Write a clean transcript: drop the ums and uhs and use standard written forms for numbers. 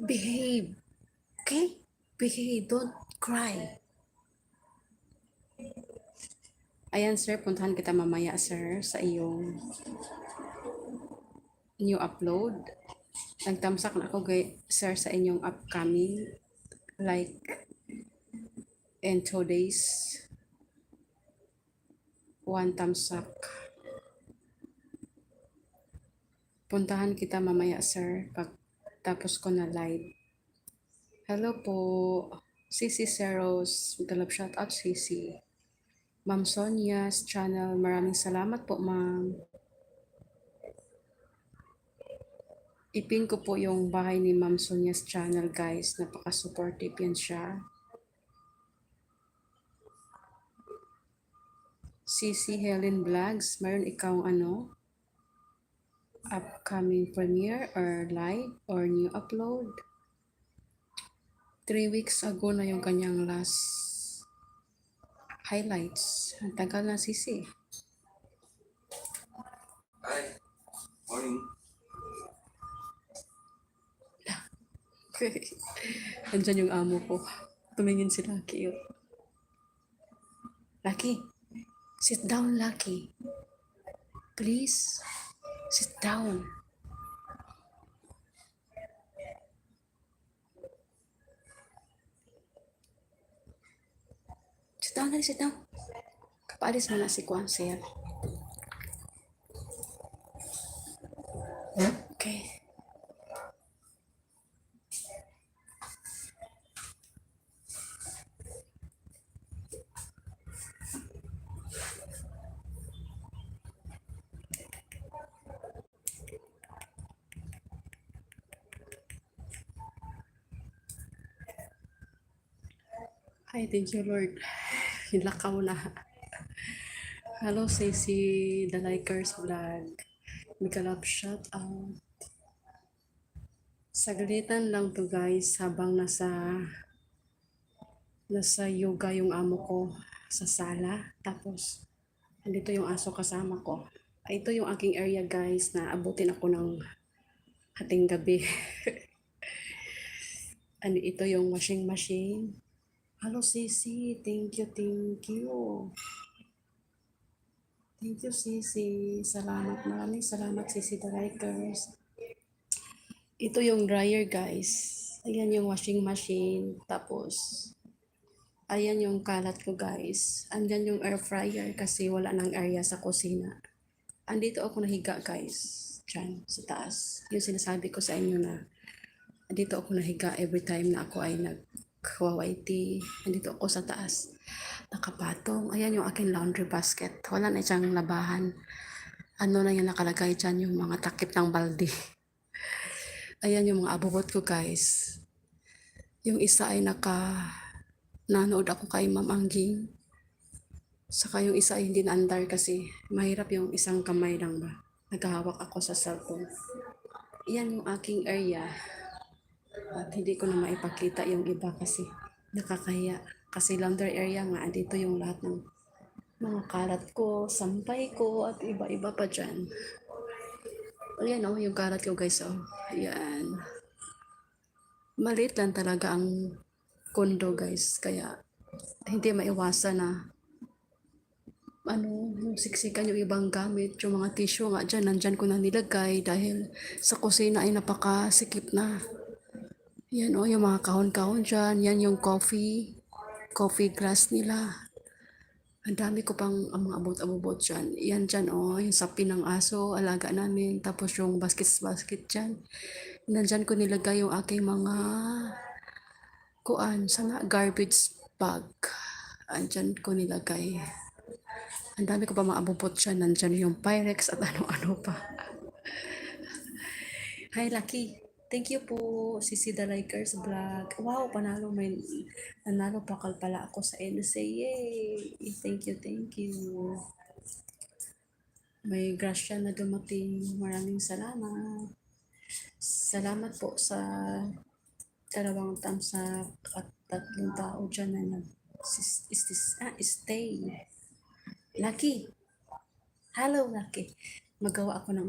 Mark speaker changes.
Speaker 1: Behave. Okay? Behave. Don't cry. Ayan sir, puntahan kita mamaya sir sa iyong new upload. Nagtamsak na ako sir sa inyong upcoming like in 2 days. 1 tamsak. Puntahan kita mamaya sir pag tapos ko na live. Hello po. Sisi Seros. Galap shout out Sisi. Ma'am Sonia's channel. Maraming salamat po ma'am. Ipin ko po yung bahay ni Ma'am Sonia's channel guys. Napaka-supportive yan siya. Sisi Helen Vlogs. Mayroon ikaw upcoming premiere or live or new upload. 3 weeks ago na yung kanyang last highlights. Ang tagal na Sisi.
Speaker 2: Hi. Morning.
Speaker 1: Okay. Andyan yung amo ko. Tumingin si Lucky. Lucky, sit down Lucky. Please, sit down. Sit down, sit down. Kapaalis mo na si Kwan, sir. Okay. Ay, thank you Lord. Hilakaw na. Hello, Sisi, The Likers Vlog. Migalap shout out. Saglitan lang to guys habang nasa yoga yung amo ko sa sala. Tapos, andito yung aso kasama ko. Ito yung aking area guys na abutin ako ng hating gabi. Ito yung washing machine. Hello Sisi, thank you, thank you. Thank you Sisi, salamat, maraming salamat Sisi The Likers. Ito yung dryer guys. Ayan yung washing machine. Tapos, ayan yung kalat ko guys. Andyan yung air fryer kasi wala nang area sa kusina. Andito ako nahiga guys. Diyan, sa taas. Yung sinasabi ko sa inyo na andito ako nahiga every time na ako ay nag-whitey. Andito ako sa taas. Nakapatong. Ayan yung aking laundry basket. Wala na siyang labahan. Ano na yung nakalagay dyan yung mga takip ng balde. Ayan yung mga abubot ko guys. Yung isa ay nanood ako kay Ma'am Angging. Saka yung isa ay hindi na-andar kasi mahirap yung isang kamay lang ba. Naghahawak ako sa cellphone. Iyan yung aking area. At hindi ko na maipakita yung iba kasi nakakahiya. Kasi laundry area nga, dito yung lahat ng mga kalat ko, sampay ko, at iba-iba pa dyan. Ayan oh, yung kalat ko guys oh. Ayan. Maliit lang talaga ang kondo guys, kaya hindi maiwasan na yung siksikan yung ibang gamit, yung mga tissue nga dyan, nandyan ko na nilagay dahil sa kusina ay napakasikip na. Yan o, yung mga kahon-kahon dyan, yan yung coffee glass nila. Ang dami ko pang mga abot-abot dyan. Yan dyan o, yung sapi ng aso, alaga namin. Tapos yung basket dyan. Nandyan ko nilagay yung aking mga garbage bag. Andyan ko nilagay. Ang dami ko pa mga abubot dyan. Nandyan yung Pyrex at ano-ano pa. Hi, Lucky. Thank you po, Sisi The Likers Vlog. Wow, nanalo pakal pala ako sa NSA. Yay! Thank you, thank you. May grasya na dumating. Maraming salamat. Salamat po sa 2 tamsak at 3 tao dyan na stay. Lucky. Hello, Lucky. Magawa ako ng